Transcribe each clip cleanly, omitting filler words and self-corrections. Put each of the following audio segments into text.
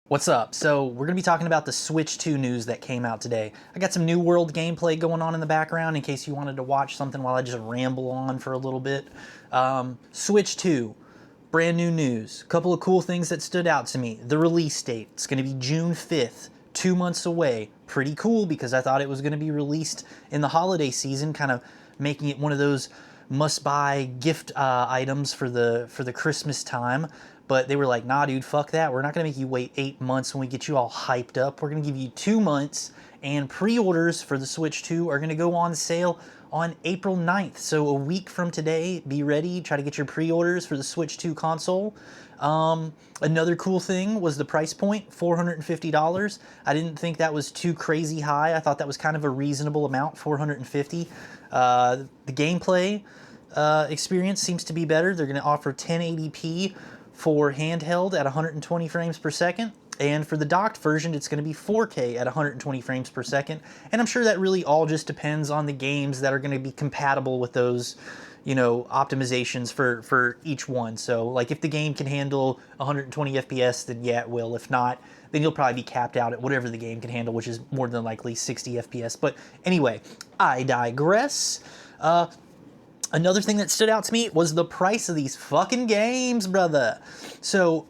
What's up? So we're going to be talking about the Switch 2 news that came out today. I got some New World gameplay going on in the background in case you wanted to watch something while I just ramble on for a little bit. Switch 2, brand new news. A couple of cool things that stood out to me. The release date, it's going to be June 5th, 2 months away. Pretty cool because I thought it was going to be released in the holiday season, kind of making it one of those must-buy gift items for the Christmas time. But they were like, nah, dude, fuck that. We're not going to make you wait 8 months when we get you all hyped up. We're going to give you 2 months, and pre-orders for the Switch 2 are going to go on sale on April 9th. So a week from today, be ready. Try to get your pre-orders for the Switch 2 console. Another cool thing was the price point, $450. I didn't think that was too crazy high. I thought that was kind of a reasonable amount, $450. The gameplay experience seems to be better. They're going to offer 1080p for handheld at 120 frames per second, and for the docked version it's going to be 4K at 120 frames per second, and I'm sure that really all just depends on the games that are going to be compatible with those, you know, optimizations for each one. So like if the game can handle 120 FPS, then yeah, it will. If not, then you'll probably be capped out at whatever the game can handle, which is more than likely 60 FPS. But anyway, I digress. Another thing that stood out to me was the price of these fucking games, brother. So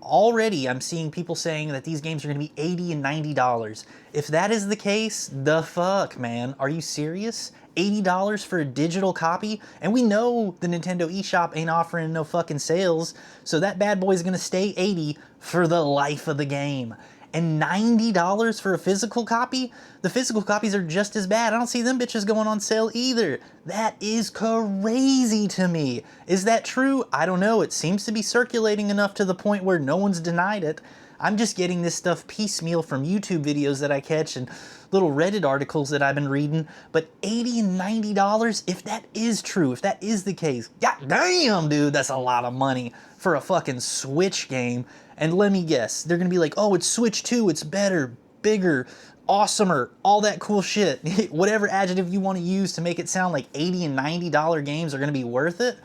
already I'm seeing people saying that these games are going to be $80 and $90. If that is the case, the fuck, man? Are you serious? $80 for a digital copy? And we know the Nintendo eShop ain't offering no fucking sales, so that bad boy's going to stay $80 for the life of the game. And $90 for a physical copy? The physical copies are just as bad. I don't see them bitches going on sale either. That is crazy to me. Is that true? I don't know. It seems to be circulating enough to the point where no one's denied it. I'm just getting this stuff piecemeal from YouTube videos that I catch and little Reddit articles that I've been reading. But $80 and $90, if that is true, if that is the case, god damn, dude, that's a lot of money for a fucking Switch game. And let me guess, they're gonna be like, oh, it's Switch 2, it's better, bigger, awesomer, all that cool shit. Whatever adjective you want to use to make it sound like $80 and $90 games are gonna be worth it.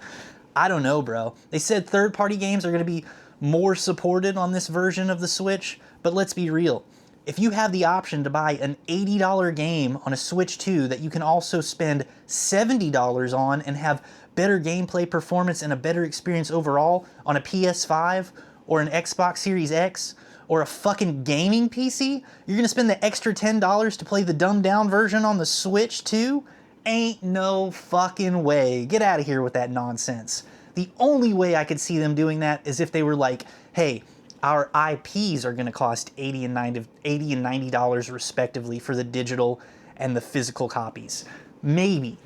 I don't know, bro. They said third-party games are gonna be more supported on this version of the Switch, but let's be real. If you have the option to buy an $80 game on a Switch 2 that you can also spend $70 on and have better gameplay performance and a better experience overall on a PS5 or an Xbox Series X or a fucking gaming PC, you're gonna spend the extra $10 to play the dumbed down version on the Switch too? Ain't no fucking way. Get out of here with that nonsense. The only way I could see them doing that is if they were like, hey, our IPs are gonna cost $80 and $90 respectively for the digital and the physical copies. Maybe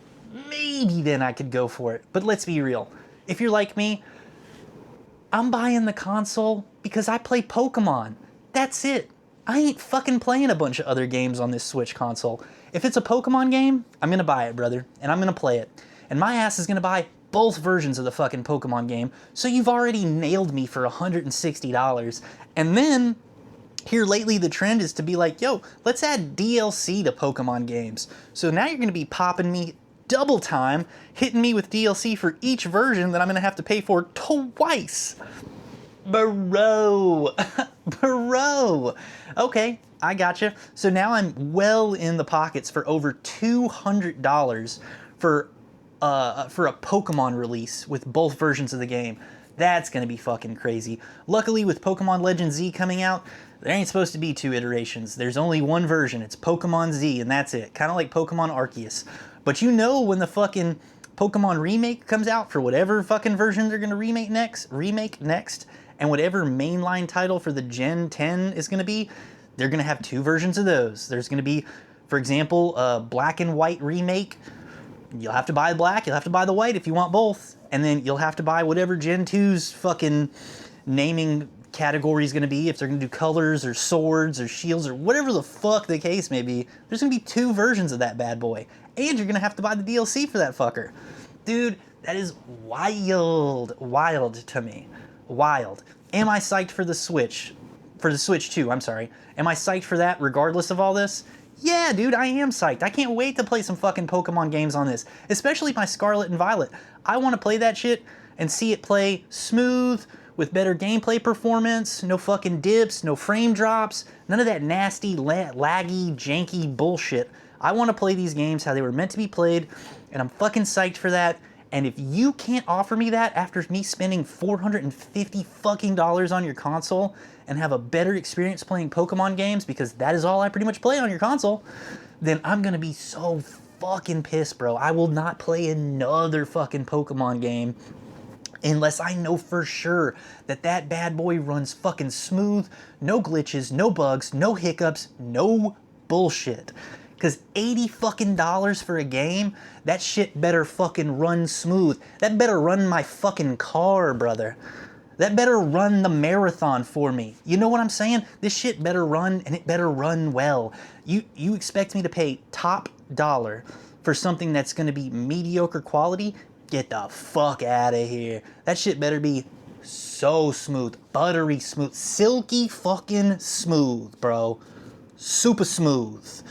then I could go for it. But let's be real. If you're like me, I'm buying the console because I play Pokemon. That's it. I ain't fucking playing a bunch of other games on this Switch console. If it's a Pokemon game, I'm gonna buy it, brother, and I'm gonna play it. And my ass is gonna buy both versions of the fucking Pokemon game, so you've already nailed me for $160. And then, here lately the trend is to be like, yo, let's add DLC to Pokemon games. So now you're gonna be popping me double time, hitting me with DLC for each version that I'm gonna have to pay for twice. Bro. Bro. Okay, I gotcha. So now I'm well in the pockets for over $200 for a Pokemon release with both versions of the game. That's gonna be fucking crazy. Luckily, with Pokemon Legend Z coming out, there ain't supposed to be 2 iterations. There's only one version. It's Pokemon Z, and that's it. Kind of like Pokemon Arceus. But you know when the fucking Pokemon remake comes out for whatever fucking version they're gonna remake next, and whatever mainline title for the Gen 10 is gonna be, they're gonna have 2 versions of those. There's gonna be, for example, a black and white remake. You'll have to buy the black, you'll have to buy the white if you want both. And then you'll have to buy whatever Gen 2's fucking naming category is going to be, if they're going to do colors or swords or shields or whatever the fuck the case may be. There's going to be 2 versions of that bad boy. And you're going to have to buy the DLC for that fucker. Dude, that is wild. Wild to me. Wild. Am I psyched for the Switch? For the Switch 2, I'm sorry. Am I psyched for that regardless of all this? Yeah, dude, I am psyched. I can't wait to play some fucking Pokemon games on this, especially my Scarlet and Violet. I want to play that shit and see it play smooth with better gameplay performance, no fucking dips, no frame drops, none of that nasty, laggy, janky bullshit. I want to play these games how they were meant to be played, and I'm fucking psyched for that. And if you can't offer me that after me spending $450 fucking dollars on your console and have a better experience playing Pokemon games, because that is all I pretty much play on your console, then I'm gonna be so fucking pissed, bro. I will not play another fucking Pokemon game unless I know for sure that that bad boy runs fucking smooth, no glitches, no bugs, no hiccups, no bullshit. Because $80 fucking dollars for a game, that shit better fucking run smooth. That better run my fucking car, brother. That better run the marathon for me. You know what I'm saying? This shit better run, and it better run well. You expect me to pay top dollar for something that's gonna be mediocre quality? Get the fuck out of here. That shit better be so smooth, buttery smooth, silky fucking smooth, bro. Super smooth.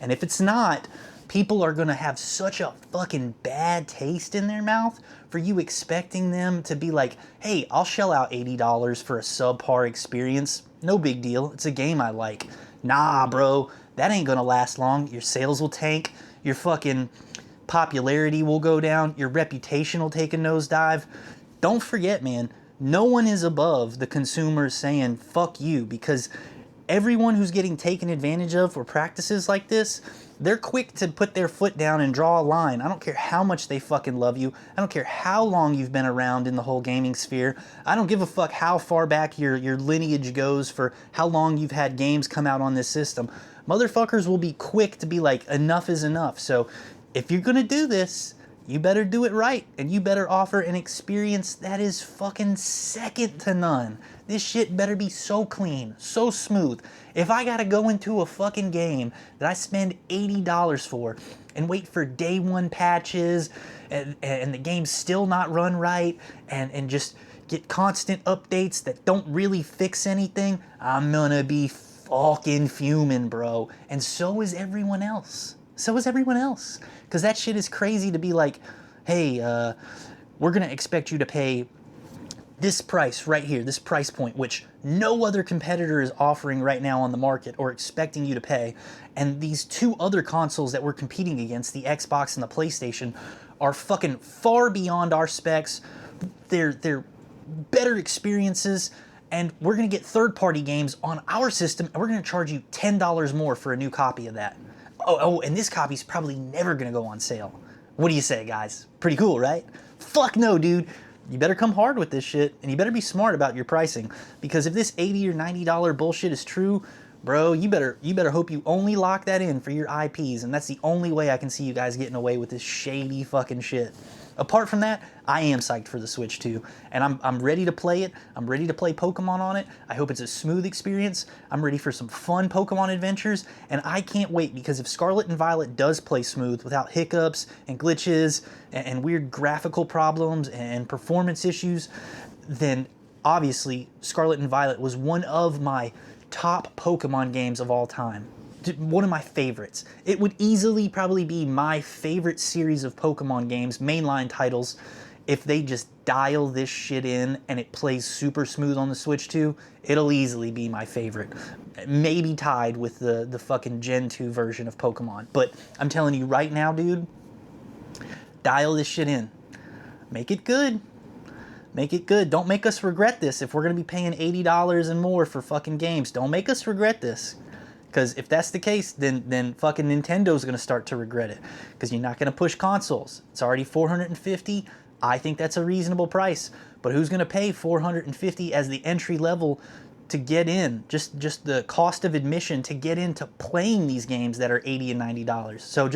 And if it's not, people are gonna have such a fucking bad taste in their mouth for you expecting them to be like, hey, I'll shell out $80 for a subpar experience. No big deal, it's a game I like. Nah, bro, that ain't gonna last long. Your sales will tank, your fucking popularity will go down, your reputation will take a nosedive. Don't forget, man, no one is above the consumers saying, fuck you, because everyone who's getting taken advantage of for practices like this, they're quick to put their foot down and draw a line. I don't care how much they fucking love you. I don't care how long you've been around in the whole gaming sphere. I don't give a fuck how far back your lineage goes for how long you've had games come out on this system. Motherfuckers will be quick to be like, enough is enough. So if you're gonna do this, you better do it right, and you better offer an experience that is fucking second to none. This shit better be so clean, so smooth. If I gotta go into a fucking game that I spend $80 for and wait for day one patches and the game's still not run right and just get constant updates that don't really fix anything, I'm gonna be fucking fuming, bro. And so is everyone else. So is everyone else. Because that shit is crazy to be like, hey, we're going to expect you to pay this price right here, this price point, which no other competitor is offering right now on the market or expecting you to pay. And these two other consoles that we're competing against, the Xbox and the PlayStation, are fucking far beyond our specs. They're better experiences. And we're going to get third-party games on our system, and we're going to charge you $10 more for a new copy of that. Oh, and this copy's probably never gonna go on sale. What do you say, guys? Pretty cool, right? Fuck no, dude. You better come hard with this shit, and you better be smart about your pricing. Because if this $80 or $90 bullshit is true, bro, you better hope you only lock that in for your IPs, and that's the only way I can see you guys getting away with this shady fucking shit. Apart from that, I am psyched for the Switch 2, and I'm ready to play it. I'm ready to play Pokemon on it. I hope it's a smooth experience. I'm ready for some fun Pokemon adventures, and I can't wait, because if Scarlet and Violet does play smooth without hiccups and glitches and weird graphical problems and performance issues, then obviously Scarlet and Violet was one of my top Pokemon games of all time. One of my favorites. It would easily probably be my favorite series of Pokemon games, mainline titles, if they just dial this shit in and it plays super smooth on the Switch 2. It'll easily be my favorite. Maybe tied with the fucking Gen 2 version of Pokemon. But I'm telling you right now, dude, dial this shit in. Make it good. Make it good. Don't make us regret this if we're going to be paying $80 and more for fucking games. Don't make us regret this. Because if that's the case, then fucking Nintendo's going to start to regret it. Because you're not going to push consoles. It's already $450. I think that's a reasonable price. But who's going to pay $450 as the entry level to get in? Just the cost of admission to get into playing these games that are $80 and $90. So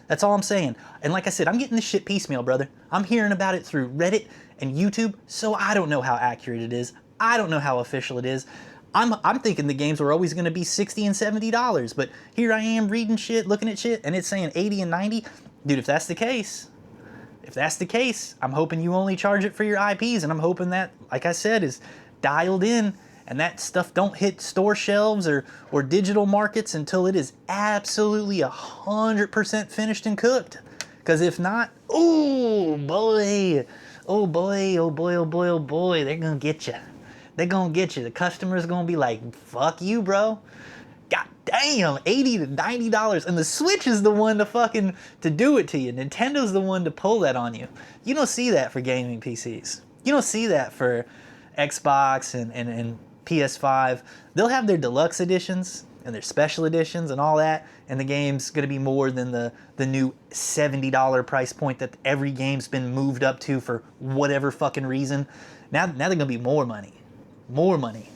that's all I'm saying. And like I said, I'm getting this shit piecemeal, brother. I'm hearing about it through Reddit and YouTube, so I don't know how accurate it is. I don't know how official it is. I'm thinking the games were always going to be $60 and $70, but here I am reading shit, looking at shit, and it's saying 80 and 90. Dude, if that's the case, I'm hoping you only charge it for your IPs, and I'm hoping that, like I said, is dialed in, and that stuff don't hit store shelves or digital markets until it is absolutely 100% finished and cooked. Because if not, oh boy, they're going to get you. They're gonna get you. The customer's gonna be like, fuck you, bro. God damn, $80 to $90. And the Switch is the one to do it to you. Nintendo's the one to pull that on you. You don't see that for gaming PCs. You don't see that for Xbox and PS5. They'll have their deluxe editions and their special editions and all that, and the game's gonna be more than the new $70 price point that every game's been moved up to for whatever fucking reason. Now they're gonna be more money. More money.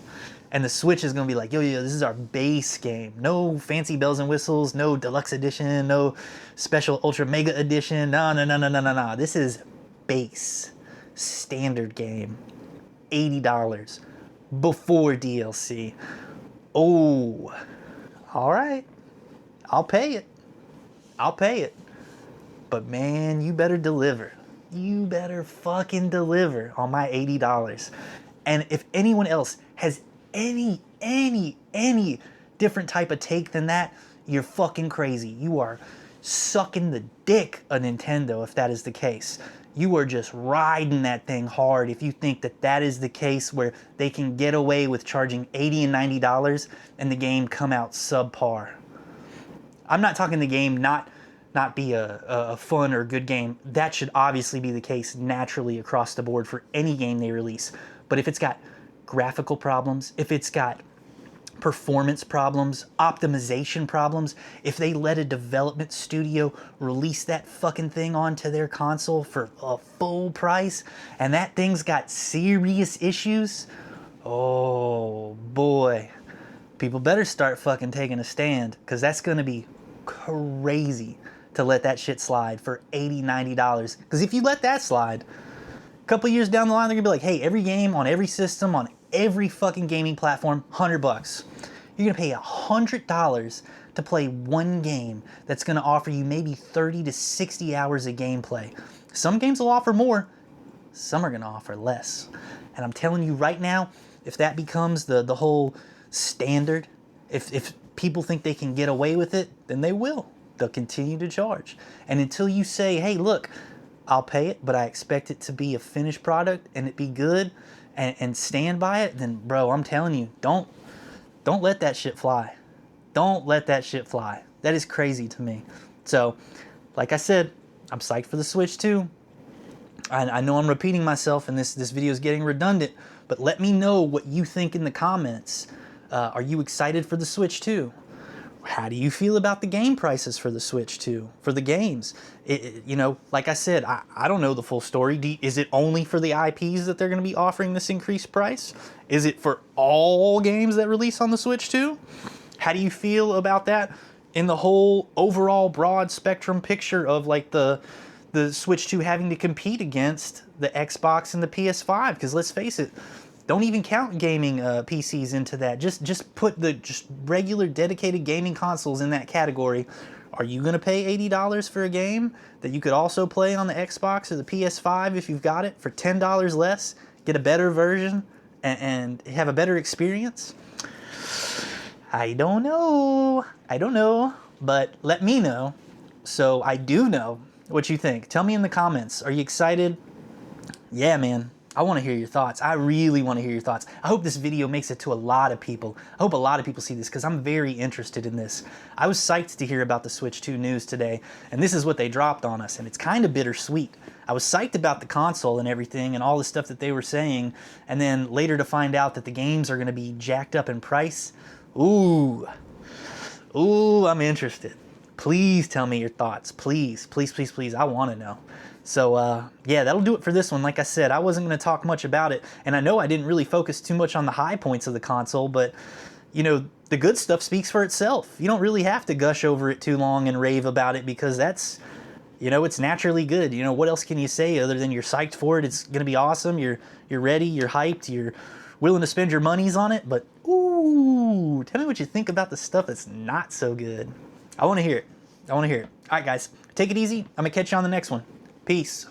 And the Switch is gonna be like, yo, this is our base game. No fancy bells and whistles, no deluxe edition, no special ultra mega edition. No. This is base, standard game. $80 before DLC. Oh, all right. I'll pay it. I'll pay it. But man, you better deliver. You better fucking deliver on my $80. And if anyone else has any different type of take than that, you're fucking crazy. You are sucking the dick of Nintendo if that is the case. You are just riding that thing hard if you think that that is the case where they can get away with charging $80 and $90 and the game come out subpar. I'm not talking the game not be a fun or good game. That should obviously be the case naturally across the board for any game they release. But if it's got graphical problems, if it's got performance problems, optimization problems, if they let a development studio release that fucking thing onto their console for a full price and that thing's got serious issues, oh boy, people better start fucking taking a stand, because that's gonna be crazy to let that shit slide for $80, $90. Because if you let that slide, a couple years down the line, they're gonna be like, hey, every game on every system, on every fucking gaming platform, $100. You're gonna pay $100 to play one game that's gonna offer you maybe 30 to 60 hours of gameplay. Some games will offer more, some are gonna offer less. And I'm telling you right now, if that becomes the whole standard, if people think they can get away with it, then they will. They'll continue to charge. And until you say, hey, look, I'll pay it, but I expect it to be a finished product and it be good, and stand by it, then bro, I'm telling you, don't let that shit fly. Don't let that shit fly. That is crazy to me. So, like I said, I'm psyched for the Switch 2. I know I'm repeating myself and this video is getting redundant, but let me know what you think in the comments. Are you excited for the Switch 2? How do you feel about the game prices for the Switch 2, for the games? You know, like I said, I don't know the full story. Is it only for the IPs that they're going to be offering this increased price? Is it for all games that release on the Switch 2? How do you feel about that in the whole overall broad spectrum picture of like the Switch 2 having to compete against the Xbox and the PS5? Because let's face it, don't even count gaming PCs into that. Just put the regular dedicated gaming consoles in that category. Are you gonna pay $80 for a game that you could also play on the Xbox or the PS5 if you've got it for $10 less, get a better version and have a better experience? I don't know, but let me know so I do know what you think. Tell me in the comments. Are you excited? Yeah, man. I want to hear your thoughts. I really want to hear your thoughts. I hope this video makes it to a lot of people. I hope a lot of people see this because I'm very interested in this. I was psyched to hear about the Switch 2 news today, and this is what they dropped on us, and it's kind of bittersweet. I was psyched about the console and everything and all the stuff that they were saying, and then later to find out that the games are going to be jacked up in price. Ooh, I'm interested. Please tell me your thoughts. Please, please, please, please. I want to know. So, yeah, that'll do it for this one. Like I said, I wasn't going to talk much about it, and I know I didn't really focus too much on the high points of the console, but, you know, the good stuff speaks for itself. You don't really have to gush over it too long and rave about it because that's, you know, it's naturally good. You know, what else can you say other than you're psyched for it? It's going to be awesome. You're ready. You're hyped. You're willing to spend your monies on it. But, ooh, tell me what you think about the stuff that's not so good. I want to hear it. I want to hear it. All right, guys, take it easy. I'm going to catch you on the next one. Peace.